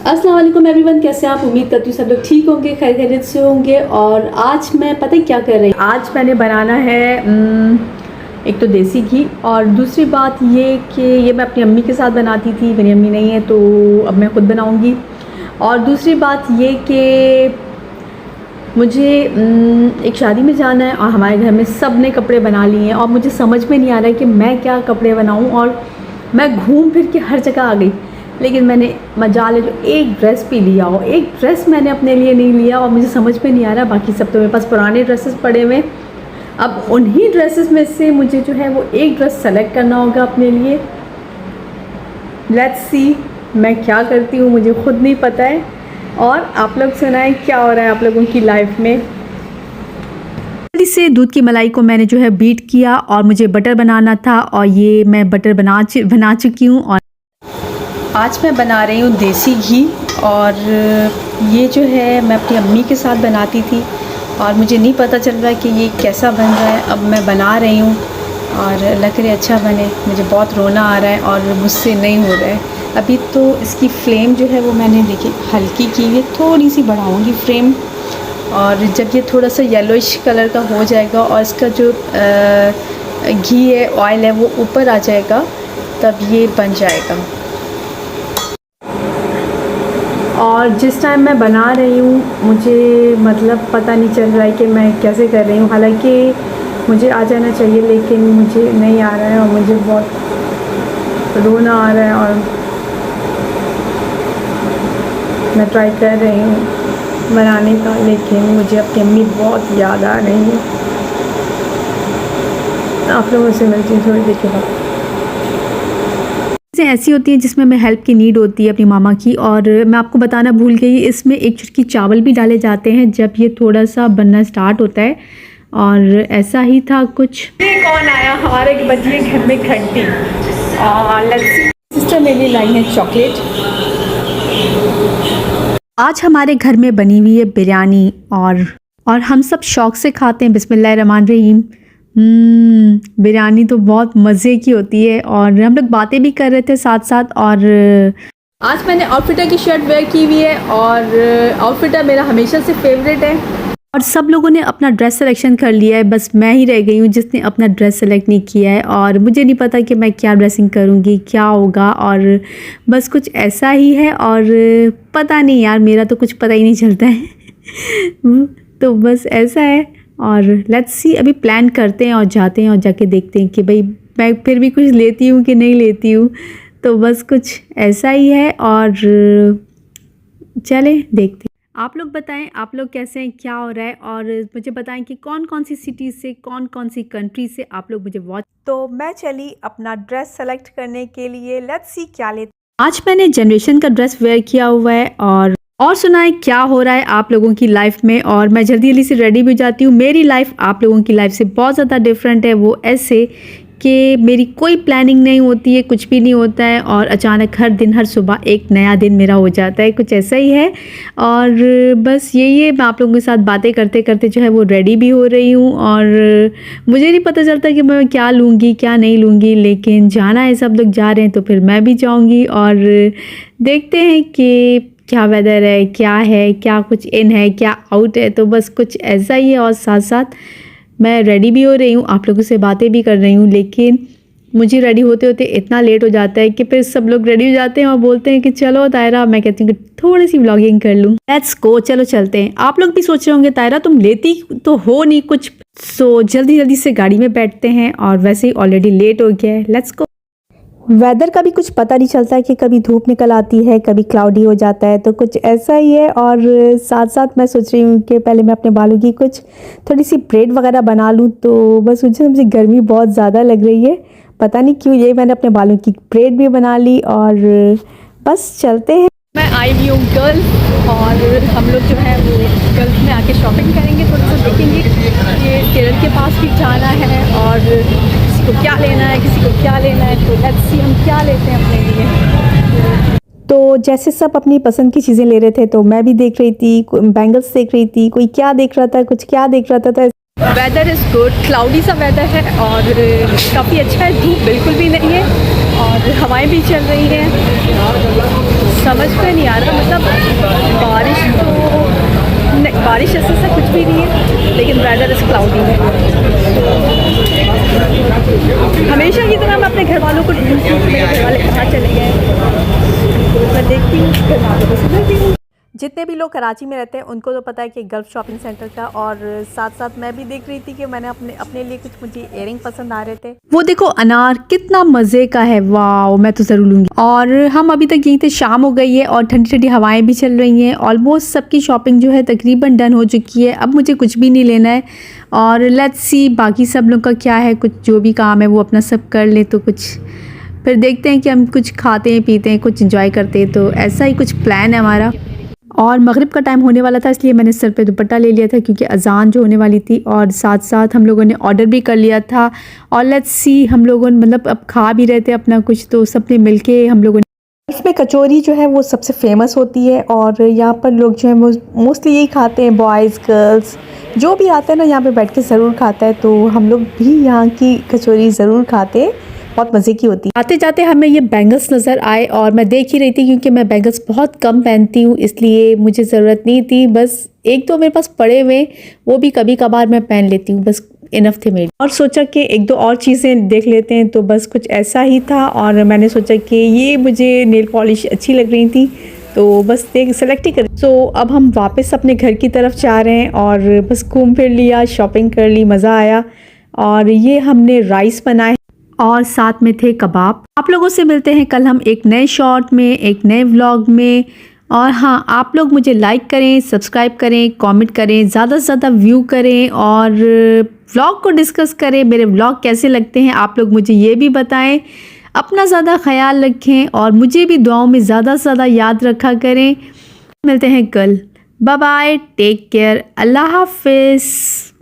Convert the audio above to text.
अस्सलाम वालेकुम एवरीवन, कैसे आप? उम्मीद करती हूँ सब लोग ठीक होंगे, खैर खैरियत से होंगे। और आज मैं पता है क्या कर रही हूँ, आज मैंने बनाना है एक तो देसी घी, और दूसरी बात ये कि ये मैं अपनी अम्मी के साथ बनाती थी, मेरी अम्मी नहीं है तो अब मैं ख़ुद बनाऊँगी। और दूसरी बात ये कि मुझे एक शादी में जाना है और हमारे घर में सब ने कपड़े बना लिए हैं और मुझे समझ में नहीं आ रहा है कि मैं क्या कपड़े बनाऊँ। और मैं घूम फिर के हर जगह आ गई, लेकिन मैंने मजाल है जो एक ड्रेस भी लिया हो, एक ड्रेस मैंने अपने लिए नहीं लिया और मुझे समझ में नहीं आ रहा। बाकी सब तो मेरे पास पुराने ड्रेसेस पड़े हुए। अब उन्हीं ड्रेसेस में से मुझे जो है वो एक ड्रेस सेलेक्ट करना होगा अपने लिए। लेट्स सी मैं क्या करती हूँ, मुझे खुद नहीं पता है। और आप लोग सुनाएं क्या हो रहा है आप लोगों की लाइफ में। जल्दी से दूध की मलाई को मैंने जो है बीट किया और मुझे बटर बनाना था, और ये मैं बटर बना चुकी हूँ। और आज मैं बना रही हूँ देसी घी, और ये जो है मैं अपनी अम्मी के साथ बनाती थी और मुझे नहीं पता चल रहा है कि ये कैसा बन रहा है। अब मैं बना रही हूँ और लग रहा है अच्छा बने। मुझे बहुत रोना आ रहा है और मुझसे नहीं हो रहा है। अभी तो इसकी फ्लेम जो है वो मैंने देखी हल्की की है, थोड़ी सी बढ़ाऊँगी फ्लेम। और जब ये थोड़ा सा येलोइश कलर का हो जाएगा और इसका जो घी है, ऑयल है, वो ऊपर आ जाएगा, तब ये बन जाएगा। और जिस टाइम मैं बना रही हूँ मुझे मतलब पता नहीं चल रहा है कि मैं कैसे कर रही हूँ। हालांकि मुझे आ जाना चाहिए लेकिन मुझे नहीं आ रहा है और मुझे बहुत रोना आ रहा है। और मैं ट्राई कर रही हूँ बनाने का, लेकिन मुझे अपनी अम्मी बहुत याद आ रही है। आप लोगों से मिलती हूँ थोड़ी देर के बाद। चीज़ें ऐसी होती हैं जिसमें हमें हेल्प की नीड होती है अपनी मामा की। और मैं आपको बताना भूल गई, इसमें एक चुटकी चावल भी डाले जाते हैं जब ये थोड़ा सा बनना स्टार्ट होता है। और ऐसा ही था कुछ। कौन आया हमारे बजिए घर में घंटी। और लस्सी सिस्टर मेरे लिए लाई है चॉकलेट। आज हमारे घर में बनी हुई है बिरयानी, और हम सब शौक़ से खाते हैं। बिस्मिल्लाहिर्रहमानिर्रहीम। बिरयानी तो बहुत मज़े की होती है। और हम लोग बातें भी कर रहे थे साथ साथ। और आज मैंने आउटफिटा की शर्ट वेयर की हुई है, और आउटफिटा मेरा हमेशा से फेवरेट है। और सब लोगों ने अपना ड्रेस सिलेक्शन कर लिया है, बस मैं ही रह गई हूँ जिसने अपना ड्रेस सेलेक्ट नहीं किया है। और मुझे नहीं पता कि मैं क्या ड्रेसिंग करूँगी, क्या होगा, और बस कुछ ऐसा ही है। और पता नहीं यार, मेरा तो कुछ पता ही नहीं चलता है। तो बस ऐसा है। और लेट्स सी अभी प्लान करते हैं और जाते हैं और जाके देखते हैं कि भाई मैं फिर भी कुछ लेती हूँ कि नहीं लेती हूँ। तो बस कुछ ऐसा ही है। और चले देखते हैं। आप लोग बताएं आप लोग कैसे हैं, क्या हो रहा है, और मुझे बताएं कि कौन कौन सी सिटी से, कौन कौन सी कंट्री से आप लोग मुझे वॉच। तो मैं चली अपना ड्रेस सेलेक्ट करने के लिए। लेट्स सी क्या लेते। आज मैंने जनरेशन का ड्रेस वेयर किया हुआ है। और सुनाएं क्या हो रहा है आप लोगों की लाइफ में। और मैं जल्दी जल्दी से रेडी भी हो जाती हूँ। मेरी लाइफ आप लोगों की लाइफ से बहुत ज़्यादा डिफरेंट है। वो ऐसे कि मेरी कोई प्लानिंग नहीं होती है, कुछ भी नहीं होता है, और अचानक हर दिन हर सुबह एक नया दिन मेरा हो जाता है, कुछ ऐसा ही है। और बस यही है, मैं आप लोगों के साथ बातें करते करते जो है वो रेडी भी हो रही हूँ। और मुझे नहीं पता चलता कि मैं क्या लूँगी क्या नहीं लूँगी, लेकिन जाना है, सब लोग जा रहे हैं तो फिर मैं भी जाऊँगी। और देखते हैं कि क्या वेदर है, क्या कुछ इन है, क्या आउट है। तो बस कुछ ऐसा ही है। और साथ साथ मैं रेडी भी हो रही हूँ, आप लोगों से बातें भी कर रही हूँ, लेकिन मुझे रेडी होते होते इतना लेट हो जाता है कि फिर सब लोग रेडी हो जाते हैं और बोलते हैं कि चलो तायरा। मैं कहती हूँ कि थोड़ी सी व्लॉगिंग कर लूँ। लेट्स गो, चलो चलते हैं। आप लोग भी सोच रहे होंगे तायरा तुम लेती तो हो नहीं कुछ। सो जल्दी जल्दी से गाड़ी में बैठते हैं, और वैसे ही ऑलरेडी लेट हो गया है। Let's go. वेदर का भी कुछ पता नहीं चलता है कि कभी धूप निकल आती है, कभी क्लाउडी हो जाता है, तो कुछ ऐसा ही है। और साथ साथ मैं सोच रही हूँ कि पहले मैं अपने बालों की कुछ थोड़ी सी ब्रेड वगैरह बना लूँ। तो बस मुझे गर्मी बहुत ज़्यादा लग रही है, पता नहीं क्यों। ये मैंने अपने बालों की ब्रेड भी बना ली, और बस चलते हैं। मैं आई हुई हूँ गर्ल्स, और हम लोग जो है वो गर्ल्स में आके शॉपिंग करेंगे, थोड़ा सा देखेंगे कि टेलर के पास भी जाना है, और किसी को क्या लेना है, किसी को क्या लेना है। तो लेट्स सी हम क्या लेते हैं अपने लिए। तो जैसे सब अपनी पसंद की चीज़ें ले रहे थे, तो मैं भी देख रही थी, बैंगल्स देख रही थी, कोई क्या देख रहा था, कुछ क्या देख रहा था। वेदर इज़ गुड, क्लाउडी सा वेदर है और काफ़ी अच्छा है, धूप बिल्कुल भी नहीं है और हवाएं भी चल रही हैं। समझ में नहीं आ रहा, मतलब बारिश ऐसा कुछ भी नहीं है, लेकिन वेदर इज़ क्लाउडी है। हमेशा की तरह मैं अपने घर वालों को ढूंढती हूँ, मेरे घर वाले कहाँ चले गए। मैं देखती हूँ घर वालों को सुनती हूँ। जितने भी लोग कराची में रहते हैं उनको तो पता है कि गल्फ शॉपिंग सेंटर का, और साथ साथ मैं भी देख रही थी कि मैंने अपने लिए कुछ मुझे इयरिंग पसंद आ रहे थे। वो देखो अनार कितना मज़े का है, वाह मैं तो ज़रूर लूँगी। और हम अभी तक यहीं थे, शाम हो गई है और ठंडी ठंडी हवाएं भी चल रही हैं। ऑलमोस्ट सबकी शॉपिंग जो है तकरीबन डन हो चुकी है, अब मुझे कुछ भी नहीं लेना है। और लेट्स सी बाकी सब लोग का क्या है, कुछ जो भी काम है वो अपना सब कर ले, तो कुछ फिर देखते हैं कि हम कुछ खाते हैं पीते हैं, कुछ इंजॉय करते हैं। तो ऐसा ही कुछ प्लान है हमारा। और मगरिब का टाइम होने वाला था, इसलिए मैंने सर पे दुपट्टा ले लिया था क्योंकि अजान जो होने वाली थी, और साथ साथ हम लोगों ने ऑर्डर भी कर लिया था। और लेट्स सी हम लोगों ने मतलब अब खा भी रहे थे अपना कुछ, तो सबने मिलके हम लोगों ने, इसमें कचौरी जो है वो सबसे फेमस होती है। और यहाँ पर लोग जो है वो मोस्टली यही खाते हैं, बॉयज़ गर्ल्स जो भी आता है ना यहाँ पे बैठ के ज़रूर खाता है। तो हम लोग भी यहाँ की कचौरी ज़रूर खाते हैं, बहुत मज़े की होती है। आते जाते हमें ये बैंगल्स नज़र आए और मैं देख ही रही थी क्योंकि मैं बैंगल्स बहुत कम पहनती हूँ, इसलिए मुझे ज़रूरत नहीं थी। बस एक तो मेरे पास पड़े हुए, वो भी कभी कभार मैं पहन लेती हूँ, बस इनफ थे मेरे। और सोचा कि एक दो और चीज़ें देख लेते हैं, तो बस कुछ ऐसा ही था। और मैंने सोचा कि ये मुझे नेल पॉलिश अच्छी लग रही थी, तो बस देख सेलेक्ट ही कर। सो अब हम वापस अपने घर की तरफ जा रहे हैं और बस घूम फिर लिया, शॉपिंग कर ली, मज़ा आया। और ये हमने राइस बनाए और साथ में थे कबाब। आप लोगों से मिलते हैं कल हम एक नए शॉर्ट में, एक नए व्लॉग में। और हाँ, आप लोग मुझे लाइक करें, सब्सक्राइब करें, कमेंट करें, ज़्यादा से ज़्यादा व्यू करें और व्लॉग को डिस्कस करें। मेरे व्लॉग कैसे लगते हैं आप लोग मुझे ये भी बताएं। अपना ज़्यादा ख्याल रखें और मुझे भी दुआओं में ज़्यादा से ज़्यादा याद रखा करें। मिलते हैं कल, बाय बाय, टेक केयर, अल्लाह हाफिज़।